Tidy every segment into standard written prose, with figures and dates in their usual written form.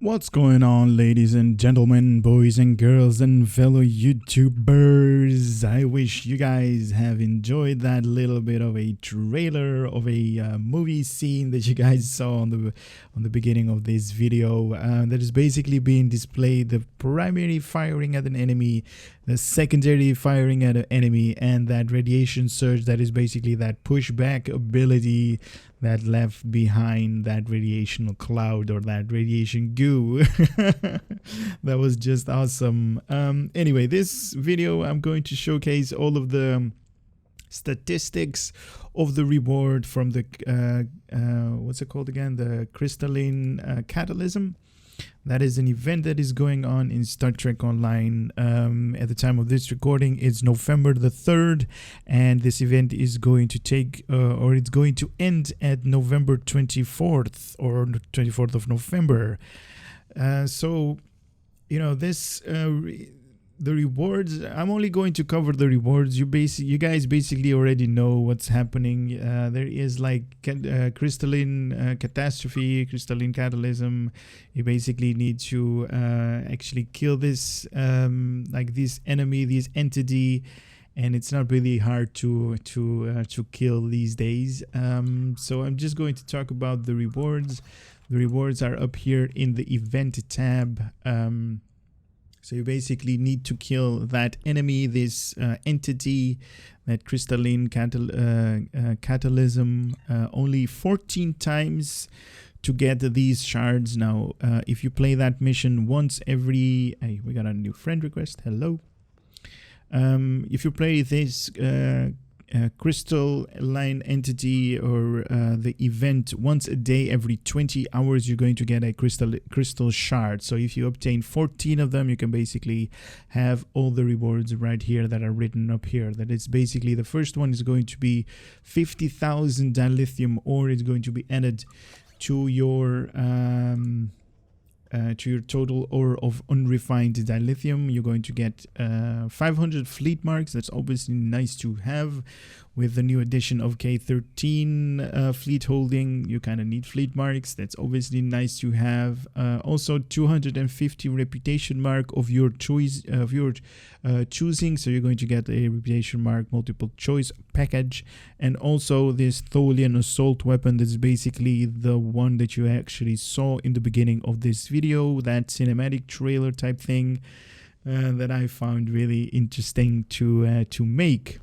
What's going on, ladies and gentlemen, boys and girls, and fellow YouTubers? I wish you guys have enjoyed that little bit of a trailer of a movie scene that you guys saw on the beginning of this video. That is basically being displayed: the primary firing at an enemy, the secondary firing at an enemy, and that radiation surge that is basically that pushback ability that left behind that radiation cloud or that radiation goo. That was just awesome. Anyway, this video I'm going to showcase all of the statistics of the reward from the what's it called again, the Crystalline Cataclysm. That is an event that is going on in Star Trek Online. At the time of this recording, it's November the 3rd, and this event is going to take, or it's going to end at November 24th, or 24th of November. So, you know, this the rewards, I'm only going to cover the rewards. You guys basically already know what's happening. There is like crystalline catastrophe, crystalline catalysm. You basically need to actually kill this like this enemy, this entity, and it's not really hard to kill these days. So I'm just going to talk about the rewards. The rewards are up here in the event tab. So you basically need to kill that enemy, this entity, that crystalline catalysm, only 14 times to get these shards. Now, if you play that mission once every... Hey, we got a new friend request. Hello. If you play this crystalline entity or the event once a day, every 20 hours, you're going to get a crystal shard. So if you obtain 14 of them, you can basically have all the rewards right here that are written up here. That is basically, the first one is going to be 50,000 dilithium ore. It's going to be added to your total ore of unrefined dilithium. You're going to get 500 fleet marks. That's obviously nice to have. With the new addition of K13 fleet holding, you kind of need fleet marks. That's obviously nice to have. Also 250 reputation mark of your choice, of your choosing. So you're going to get a reputation mark multiple choice package. And also this Tholian assault weapon. That's basically the one that you actually saw in the beginning of this video, that cinematic trailer type thing that I found really interesting to make.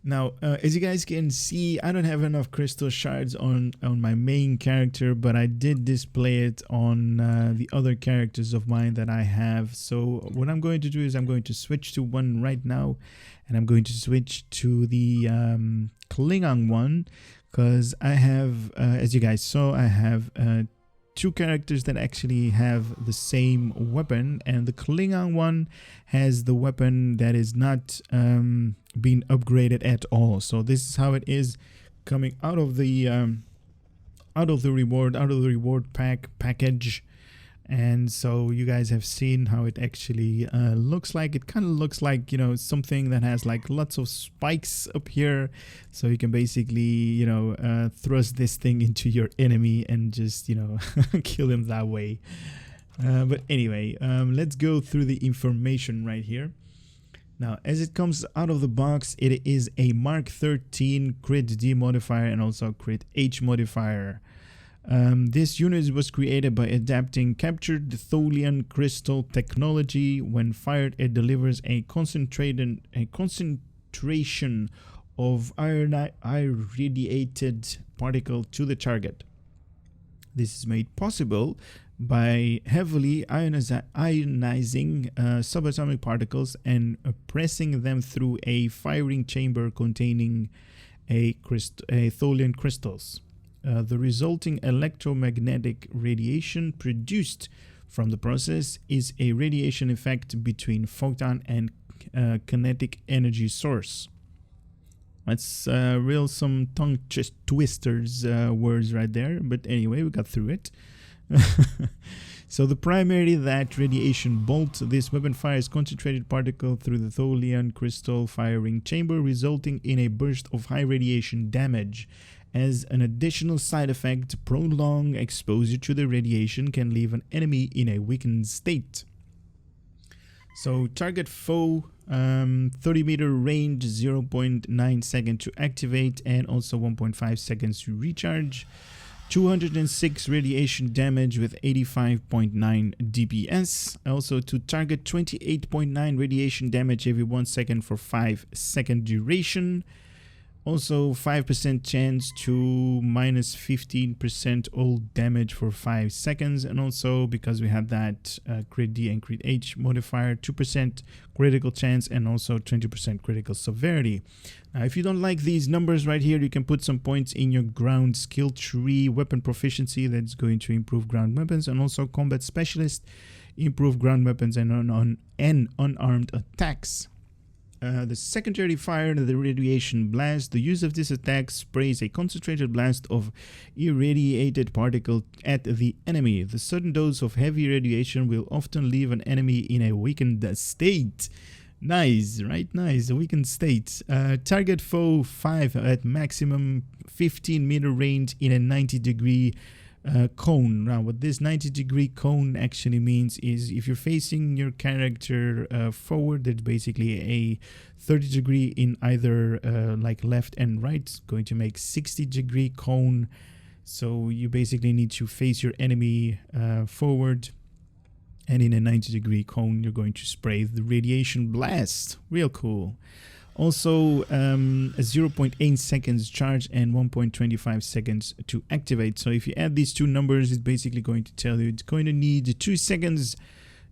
Now, as you guys can see, I don't have enough crystal shards on my main character, but I did display it on the other characters of mine that I have. So what I'm going to do is I'm going to switch to one right now, and I'm going to switch to the Klingon one, because I have, as you guys saw, I have two characters that actually have the same weapon, and the Klingon one has the weapon that is not being upgraded at all. So this is how it is coming out of the reward package. And so you guys have seen how it actually looks like. It kind of looks like, you know, something that has like lots of spikes up here. So you can basically, you know, thrust this thing into your enemy and just, you know, kill him that way. But anyway, let's go through the information right here. Now, as it comes out of the box, it is a Mark 13 crit D modifier and also crit H modifier. This unit was created by adapting captured Tholian crystal technology. When fired, it delivers a concentration of irradiated particle to the target. This is made possible by heavily ionizing subatomic particles and pressing them through a firing chamber containing a Tholian crystals. The resulting electromagnetic radiation produced from the process is a radiation effect between photon and kinetic energy source. That's some tongue twisters words right there, but anyway, we got through it. So the primary that radiation bolt, this weapon fires concentrated particle through the Tholian crystal firing chamber, resulting in a burst of high radiation damage As an additional side effect, prolonged exposure to the radiation can leave an enemy in a weakened state. So target foe, 30-meter range, 0.9 seconds to activate, and also 1.5 seconds to recharge. 206 radiation damage with 85.9 DPS. Also to target 28.9 radiation damage every 1 second for 5-second duration. Also 5% chance to minus 15% all damage for 5 seconds. And also because we have that crit D and crit H modifier, 2% critical chance and also 20% critical severity. Now if you don't like these numbers right here, you can put some points in your ground skill tree. Weapon proficiency, that's going to improve ground weapons, and also combat specialist, improve ground weapons and unarmed attacks. The secondary fire, the radiation blast. The use of this attack sprays a concentrated blast of irradiated particle at the enemy. The sudden dose of heavy radiation will often leave an enemy in a weakened state. Nice, right? Nice, a weakened state. Target foe 5 at maximum 15-meter range in a 90-degree cone. Now what this 90-degree cone actually means is if you're facing your character forward, there's basically a 30-degree in either like left and right. It's going to make 60-degree cone. So you basically need to face your enemy forward, and in a 90-degree cone you're going to spray the radiation blast. Real cool. Also a 0.8 seconds charge and 1.25 seconds to activate. So if you add these two numbers, it's basically going to tell you it's going to need 2 seconds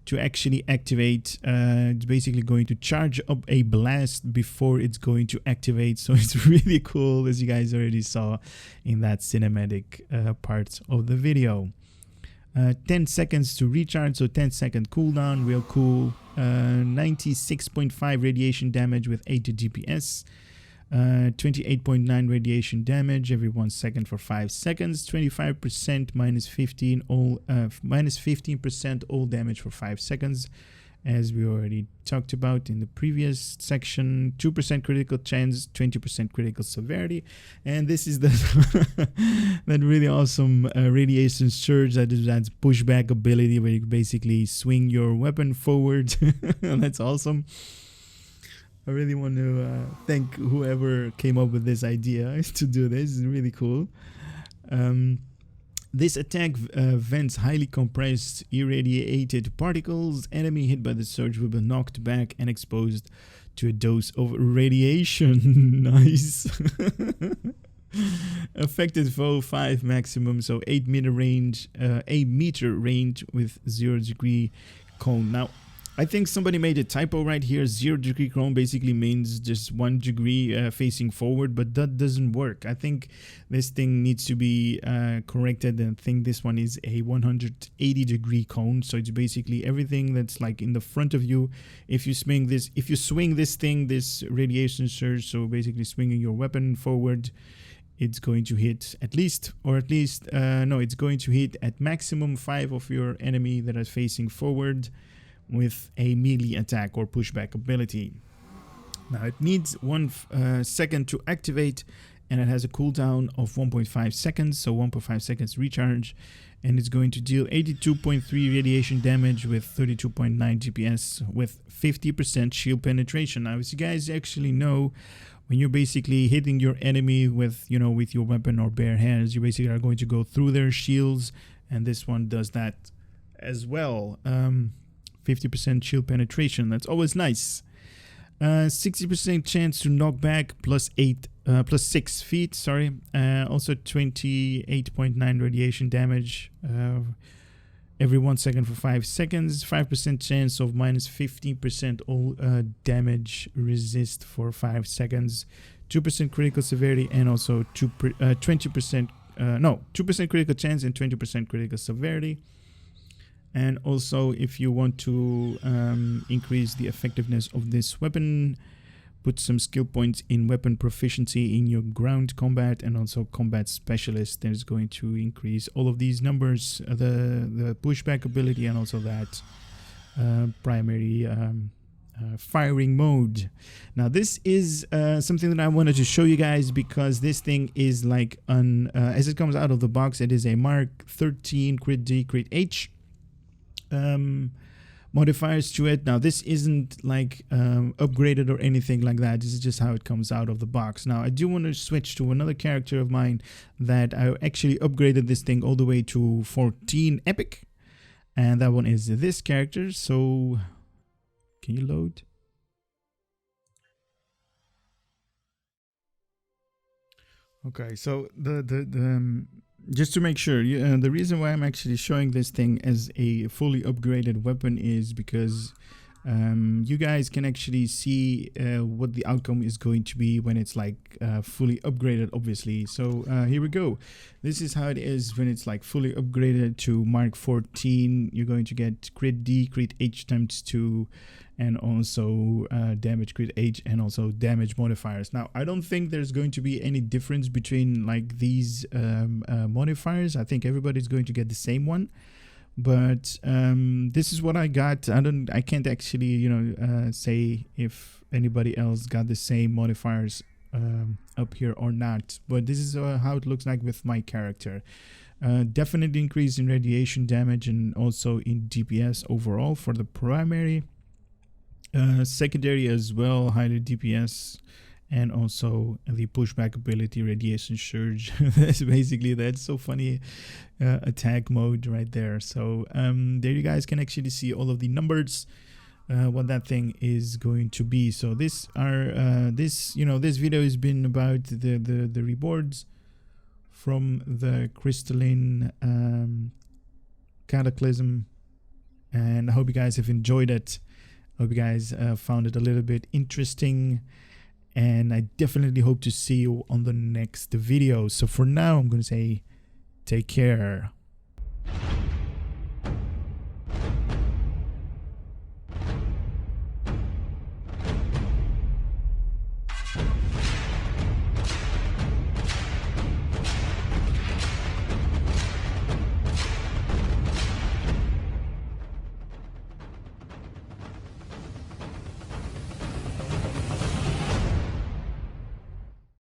to actually activate. It's basically going to charge up a blast before it's going to activate. So it's really cool, as you guys already saw in that cinematic part of the video. 10 seconds to recharge, so 10-second cooldown, real cool. 96.5 radiation damage with 80 DPS. 28.9 radiation damage every 1 second for 5 seconds. 25% minus 15% all damage for 5 seconds, as we already talked about in the previous section. 2% critical chance, 20% critical severity, and this is the that really awesome radiation surge, that's pushback ability where you basically swing your weapon forward. That's awesome. I really want to thank whoever came up with this idea to do this. It's really cool. This attack vents highly compressed, irradiated particles. Enemy hit by the surge will be knocked back and exposed to a dose of radiation. Nice. Affected foe 5 maximum, so 8-meter range, 8-meter range with 0-degree cone. Now, I think somebody made a typo right here. 0-degree cone basically means just 1 degree facing forward, but that doesn't work. I think this thing needs to be corrected, and I think this one is a 180-degree cone. So it's basically everything that's like in the front of you. If you swing this thing, this radiation surge, so basically swinging your weapon forward, it's going to hit it's going to hit at maximum 5 of your enemy that are facing forward with a melee attack or pushback ability. Now it needs 1 second to activate, and it has a cooldown of 1.5 seconds, so 1.5 seconds recharge, and it's going to deal 82.3 radiation damage with 32.9 DPS with 50% shield penetration. Now, as you guys actually know, when you're basically hitting your enemy with your weapon or bare hands, you basically are going to go through their shields, and this one does that as well. 50% shield penetration, that's always nice. 60% chance to knock back plus 6 feet, sorry. Also 28.9 radiation damage every 1 second for 5 seconds. 5% chance of minus 15% all damage resist for 5 seconds. 2% critical severity, and also 2% critical chance and 20% critical severity. And also, if you want to increase the effectiveness of this weapon, put some skill points in weapon proficiency in your ground combat and also combat specialist. There's going to increase all of these numbers, the pushback ability, and also that primary firing mode. Now this is something that I wanted to show you guys because this thing is like as it comes out of the box, it is a Mark 13 Crit D Crit H modifiers to it. Now this isn't like upgraded or anything like that. This is just how it comes out of the box. Now I do want to switch to another character of mine that I actually upgraded this thing all the way to 14 epic, and that one is this character. So can you load? Okay, so the just to make sure, the reason why I'm actually showing this thing as a fully upgraded weapon is because you guys can actually see what the outcome is going to be when it's like fully upgraded, obviously. So here we go. This is how it is when it's like fully upgraded to Mark 14. You're going to get crit D, crit H times 2, and also damage crit H, and also damage modifiers. Now I don't think there's going to be any difference between like these modifiers. I think everybody's going to get the same one, but this is what I got. I can't actually say if anybody else got the same modifiers up here or not, but this is how it looks like with my character. Definitely increase in radiation damage and also in DPS overall for the primary. Secondary as well, higher DPS, and also the pushback ability, radiation surge. That's so funny. Attack mode right there. So there you guys can actually see all of the numbers, what that thing is going to be. So this video has been about the rewards from the Crystalline Cataclysm, and I hope you guys have enjoyed it. Hope you guys found it a little bit interesting, and I definitely hope to see you on the next video. So for now, I'm going to say take care.